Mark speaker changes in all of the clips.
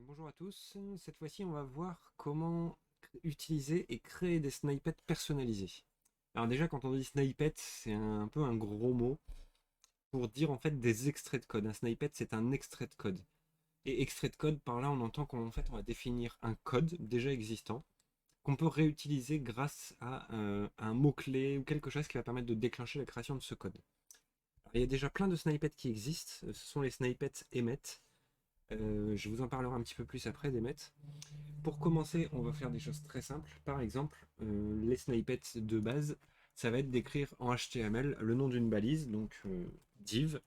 Speaker 1: Bonjour à tous, cette fois-ci on va voir comment utiliser et créer des snippets personnalisés. Alors déjà quand on dit snippet, c'est un peu un gros mot pour dire en fait des extraits de code. Un snippet c'est un extrait de code. Et extrait de code, par là on entend qu'en fait on va définir un code déjà existant qu'on peut réutiliser grâce à un mot-clé ou quelque chose qui va permettre de déclencher la création de ce code. Alors, il y a déjà plein de snippets qui existent, ce sont les snippets emmet. Je vous en parlerai un petit peu plus après d'emmet. Pour commencer, on va faire des choses très simples. Par exemple, les snippets de base, ça va être d'écrire en HTML le nom d'une balise, donc div,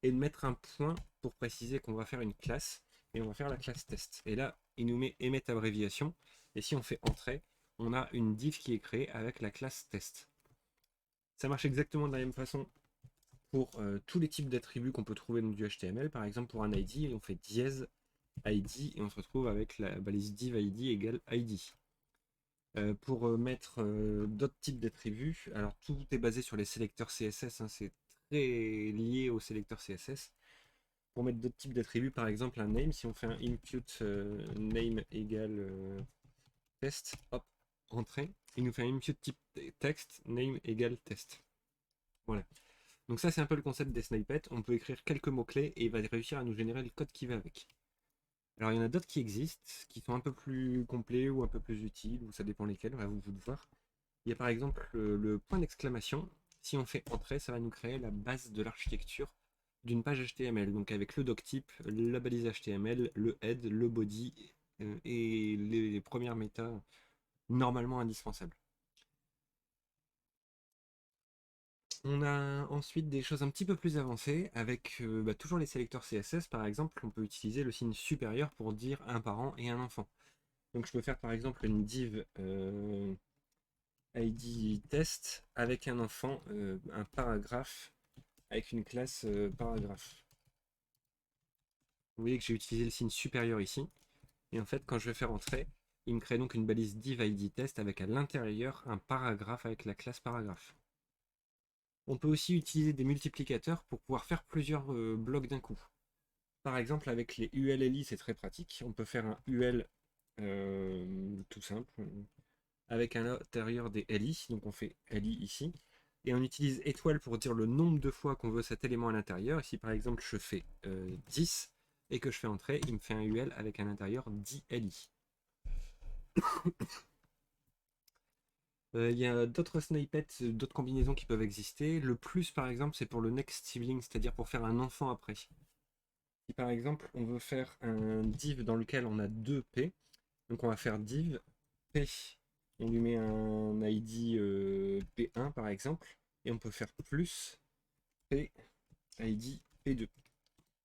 Speaker 1: et de mettre un point pour préciser qu'on va faire une classe, et on va faire la classe test. Et là, il nous met emmet abréviation, et si on fait entrée, on a une div qui est créée avec la classe test. Ça marche exactement de la même façon pour tous les types d'attributs qu'on peut trouver dans du HTML. Par exemple, pour un ID, on fait dièse ID et on se retrouve avec la balise div ID égale ID. Pour mettre d'autres types d'attributs, alors tout est basé sur les sélecteurs CSS, hein, c'est très lié au sélecteur CSS. Pour mettre d'autres types d'attributs, par exemple un name, si on fait un impute name égale test, hop, entrée, il nous fait un impute type text, name égale test. Voilà. Donc ça c'est un peu le concept des snippets, on peut écrire quelques mots-clés et il va réussir à nous générer le code qui va avec. Alors il y en a d'autres qui existent, qui sont un peu plus complets ou un peu plus utiles, ou ça dépend lesquels, à vous de voir. Il y a par exemple le point d'exclamation. Si on fait entrer, ça va nous créer la base de l'architecture d'une page HTML. Donc avec le doctype, la balise HTML, le head, le body et les premières méta normalement indispensables. On a ensuite des choses un petit peu plus avancées avec toujours les sélecteurs CSS. Par exemple, on peut utiliser le signe supérieur pour dire un parent et un enfant. Donc je peux faire par exemple une div ID test avec un enfant, un paragraphe avec une classe paragraphe. Vous voyez que j'ai utilisé le signe supérieur ici. Et en fait, quand je vais faire entrer, il me crée donc une balise div ID test avec à l'intérieur un paragraphe avec la classe paragraphe. On peut aussi utiliser des multiplicateurs pour pouvoir faire plusieurs blocs d'un coup. Par exemple, avec les ULLI, c'est très pratique. On peut faire un UL tout simple, avec à l'intérieur des LI. Donc on fait LI ici. Et on utilise étoile pour dire le nombre de fois qu'on veut cet élément à l'intérieur. Ici, par exemple, je fais 10 et que je fais entrer, il me fait un UL avec à l'intérieur 10 LI. Il y a d'autres snippets, d'autres combinaisons qui peuvent exister. Le plus, par exemple, c'est pour le next sibling, c'est-à-dire pour faire un enfant après. Si par exemple, on veut faire un div dans lequel on a deux P, donc on va faire div P, on lui met un ID P1 par exemple, et on peut faire plus P ID P2.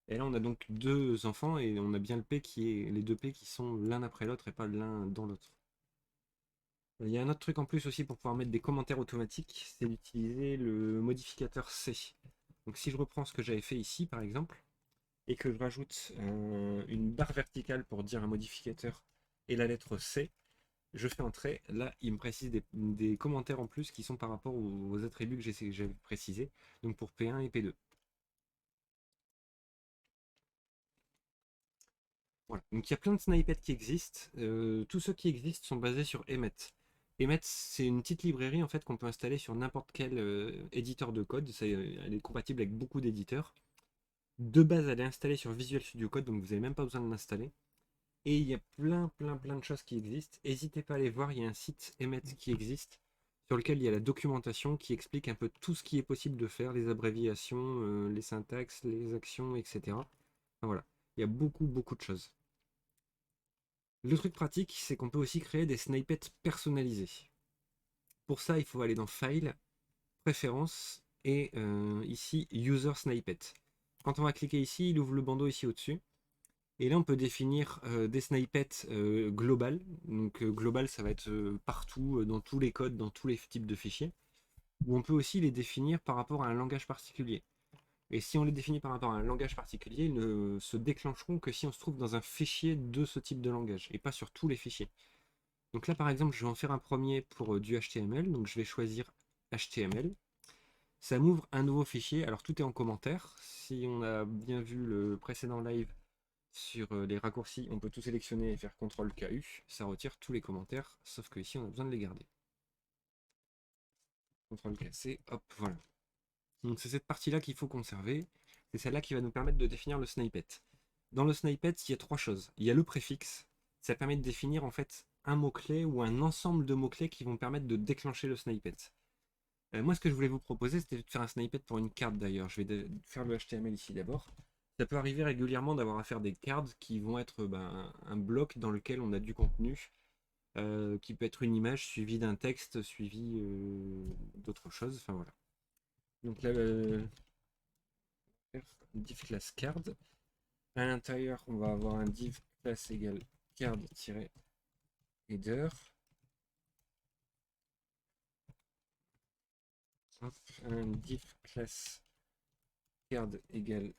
Speaker 1: Et là, on a donc deux enfants et on a bien le P qui est les deux P qui sont l'un après l'autre et pas l'un dans l'autre. Il y a un autre truc en plus aussi pour pouvoir mettre des commentaires automatiques, c'est d'utiliser le modificateur C. Donc si je reprends ce que j'avais fait ici par exemple, et que je rajoute une barre verticale pour dire un modificateur et la lettre C, je fais entrer, là il me précise des commentaires en plus qui sont par rapport aux attributs que j'avais précisés, donc pour P1 et P2. Voilà. Donc il y a plein de snippets qui existent. Tous ceux qui existent sont basés sur Emmet. Emmet, c'est une petite librairie en fait qu'on peut installer sur n'importe quel éditeur de code. Elle est compatible avec beaucoup d'éditeurs. De base, elle est installée sur Visual Studio Code, donc vous n'avez même pas besoin de l'installer. Et il y a plein de choses qui existent. N'hésitez pas à aller voir, il y a un site Emmet qui existe, sur lequel il y a la documentation qui explique un peu tout ce qui est possible de faire, les abréviations, les syntaxes, les actions, etc. Enfin, voilà, il y a beaucoup de choses. Le truc pratique, c'est qu'on peut aussi créer des snippets personnalisés. Pour ça, il faut aller dans File, Préférences et ici User Snippet. Quand on va cliquer ici, il ouvre le bandeau ici au-dessus. Et là, on peut définir des snippets global. Donc global, ça va être partout, dans tous les codes, dans tous les types de fichiers. Ou on peut aussi les définir par rapport à un langage particulier. Et si on les définit par rapport à un langage particulier, ils ne se déclencheront que si on se trouve dans un fichier de ce type de langage, et pas sur tous les fichiers. Donc là, par exemple, je vais en faire un premier pour du HTML. Donc je vais choisir HTML. Ça m'ouvre un nouveau fichier. Alors tout est en commentaire. Si on a bien vu le précédent live, sur les raccourcis, on peut tout sélectionner et faire CTRL KU, ça retire tous les commentaires, sauf que ici on a besoin de les garder. CTRL KC, hop, voilà. Donc c'est cette partie-là qu'il faut conserver, c'est celle-là qui va nous permettre de définir le snippet. Dans le snippet, il y a trois choses. Il y a le préfixe, ça permet de définir en fait un mot-clé ou un ensemble de mots-clés qui vont permettre de déclencher le snippet. Moi, ce que je voulais vous proposer, c'était de faire un snippet pour une carte d'ailleurs. Je vais faire le HTML ici d'abord. Ça peut arriver régulièrement d'avoir à faire des cards qui vont être un bloc dans lequel on a du contenu, qui peut être une image suivie d'un texte, suivi d'autre chose. Enfin voilà. Donc là, div class card. À l'intérieur, on va avoir un div class égale card-header. Un div class card égale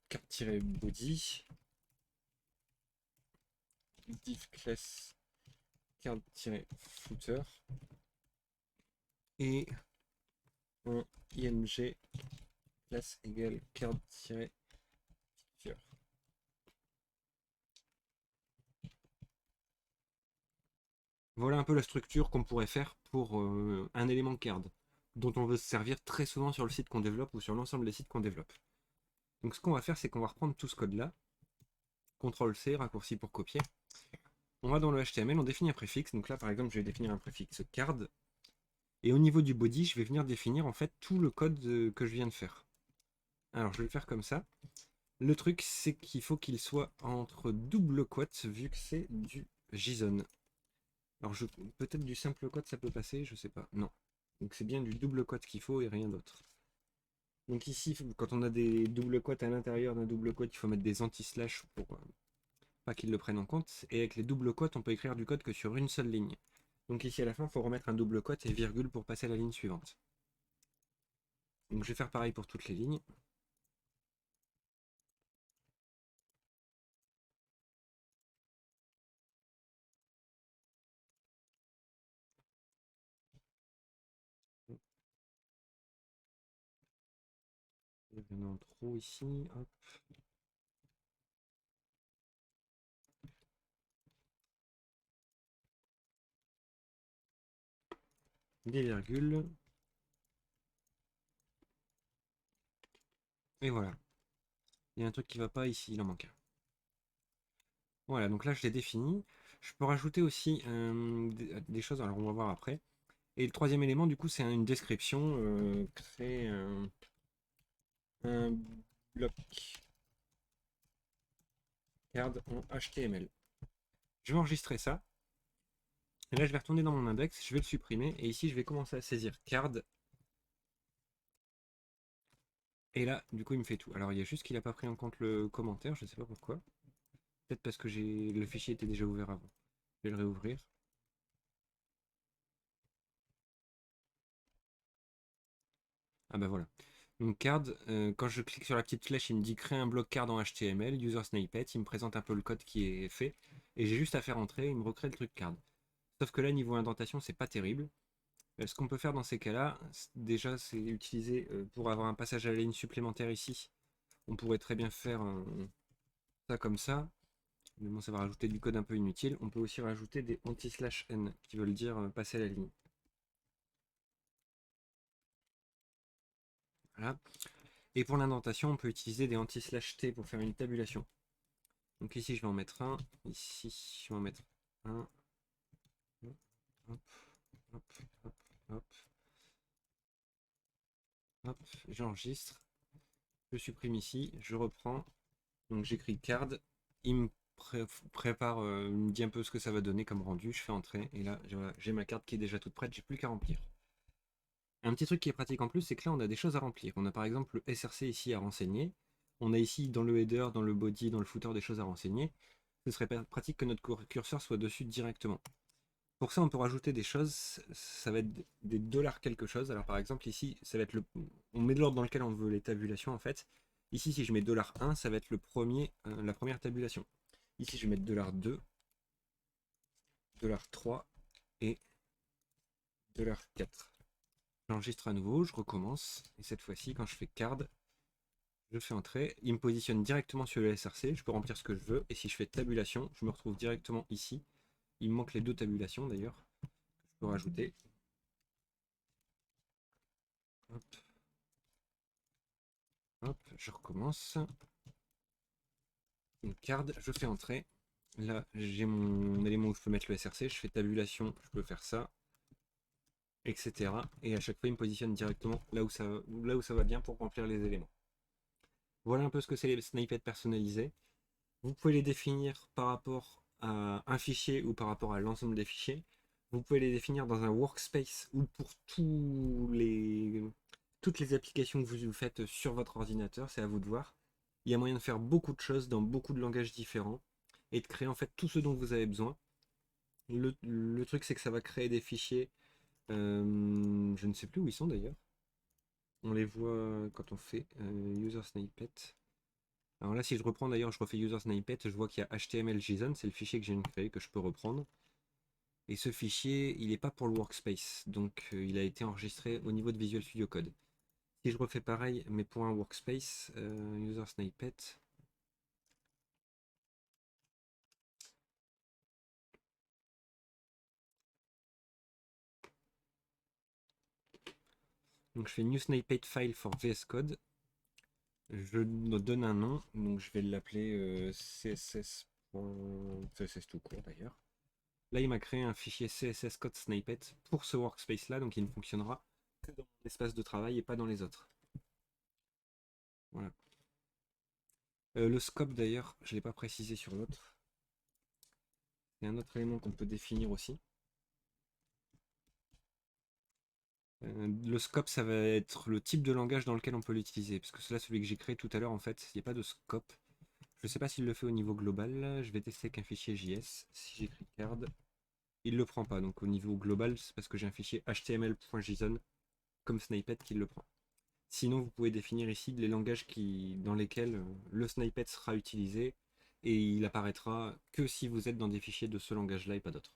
Speaker 1: card-body. Div class card-footer. Et un img class égale card-picture. Voilà un peu la structure qu'on pourrait faire pour un élément card, dont on veut se servir très souvent sur le site qu'on développe ou sur l'ensemble des sites qu'on développe. Donc ce qu'on va faire, c'est qu'on va reprendre tout ce code-là, CTRL-C, raccourci pour copier. On va dans le HTML, on définit un préfixe. Donc là, par exemple, je vais définir un préfixe card. Et au niveau du body, je vais venir définir en fait tout le code que je viens de faire. Alors, je vais le faire comme ça. Le truc, c'est qu'il faut qu'il soit entre double quotes, vu que c'est du JSON. Alors, peut-être du simple quote, ça peut passer, je sais pas. Non. Donc, c'est bien du double quote qu'il faut et rien d'autre. Donc ici, quand on a des double quotes à l'intérieur d'un double quote, il faut mettre des anti-slash pour pas qu'ils le prennent en compte. Et avec les doubles quotes, on peut écrire du code que sur une seule ligne. Donc ici à la fin, il faut remettre un double quote et virgule pour passer à la ligne suivante. Donc je vais faire pareil pour toutes les lignes. Il y en a trop ici. Hop. Des virgules. Et voilà. Il y a un truc qui va pas ici, il en manque un. Voilà, donc là je l'ai défini. Je peux rajouter aussi des choses, alors on va voir après. Et le troisième élément, du coup, c'est une description. Créer un bloc card en HTML. Je vais enregistrer ça. Et là, je vais retourner dans mon index, je vais le supprimer. Et ici, je vais commencer à saisir card. Et là, du coup, il me fait tout. Alors, il y a juste qu'il n'a pas pris en compte le commentaire, je ne sais pas pourquoi. Peut-être parce que le fichier était déjà ouvert avant. Je vais le réouvrir. Ah bah voilà. Donc card, quand je clique sur la petite flèche, il me dit créer un bloc card en HTML, user snippet, il me présente un peu le code qui est fait, et j'ai juste à faire entrer, il me recrée le truc card. Sauf que là, niveau indentation, c'est pas terrible. Ce qu'on peut faire dans ces cas-là, déjà, c'est utiliser, pour avoir un passage à la ligne supplémentaire ici, on pourrait très bien faire ça comme ça, mais bon, ça va rajouter du code un peu inutile. On peut aussi rajouter des anti/n, qui veulent dire passer à la ligne. Voilà. Et pour l'indentation, on peut utiliser des anti/t pour faire une tabulation. Donc ici, je vais en mettre un. Ici, je vais en mettre un. Hop, hop, hop, hop. Hop, j'enregistre. Je supprime ici, je reprends. Donc j'écris card. Il me prépare, il me dit un peu ce que ça va donner comme rendu. Je fais entrer. Et là, voilà, j'ai ma carte qui est déjà toute prête. J'ai plus qu'à remplir. Un petit truc qui est pratique en plus, c'est que là, on a des choses à remplir. On a par exemple le SRC ici à renseigner. On a ici dans le header, dans le body, dans le footer des choses à renseigner. Ce serait pratique que notre curseur soit dessus directement. Pour ça, on peut rajouter des choses. Ça va être des dollars quelque chose. Alors par exemple, ici, ça va être on met de l'ordre dans lequel on veut les tabulations en fait. Ici, si je mets $1, ça va être la première tabulation. Ici, je vais mettre $2, $3 et $4. J'enregistre à nouveau, je recommence. Et cette fois-ci, quand je fais card, je fais entrer, il me positionne directement sur le SRC, je peux remplir ce que je veux, et si je fais tabulation, je me retrouve directement ici. Il me manque les deux tabulations d'ailleurs, je peux rajouter. Hop, hop, je recommence. Une carte, je fais entrer. Là, j'ai mon élément où je peux mettre le SRC, je fais tabulation, je peux faire ça, etc. Et à chaque fois, il me positionne directement là où ça va bien pour remplir les éléments. Voilà un peu ce que c'est les snippets personnalisés. Vous pouvez les définir par rapport à un fichier ou par rapport à l'ensemble des fichiers. Vous pouvez les définir dans un workspace ou pour toutes les applications que vous faites sur votre ordinateur, c'est à vous de voir. Il y a moyen de faire beaucoup de choses dans beaucoup de langages différents et de créer en fait tout ce dont vous avez besoin. Le truc c'est que ça va créer des fichiers, je ne sais plus où ils sont d'ailleurs. On les voit quand on fait user snippet. Alors là, si je reprends d'ailleurs, je refais user snippet, je vois qu'il y a HTML.json, c'est le fichier que j'ai créé, que je peux reprendre. Et ce fichier, il n'est pas pour le workspace, donc il a été enregistré au niveau de Visual Studio Code. Si je refais pareil, mais pour un workspace, user snippet. Donc je fais new snippet file for VS Code. Je donne un nom, donc je vais l'appeler CSS. CSS tout court d'ailleurs. Là, il m'a créé un fichier CSS code snippet pour ce workspace là, donc il ne fonctionnera que dans mon espace de travail et pas dans les autres. Voilà. Le scope d'ailleurs, je ne l'ai pas précisé sur l'autre. C'est un autre élément qu'on peut définir aussi. Le scope, ça va être le type de langage dans lequel on peut l'utiliser. Parce que c'est là celui que j'ai créé tout à l'heure, en fait, il n'y a pas de scope. Je ne sais pas s'il le fait au niveau global. Je vais tester avec un fichier JS. Si j'écris card, il ne le prend pas. Donc au niveau global, c'est parce que j'ai un fichier html.json comme snippet qui le prend. Sinon, vous pouvez définir ici les langages dans lesquels le snippet sera utilisé et il apparaîtra que si vous êtes dans des fichiers de ce langage-là et pas d'autres.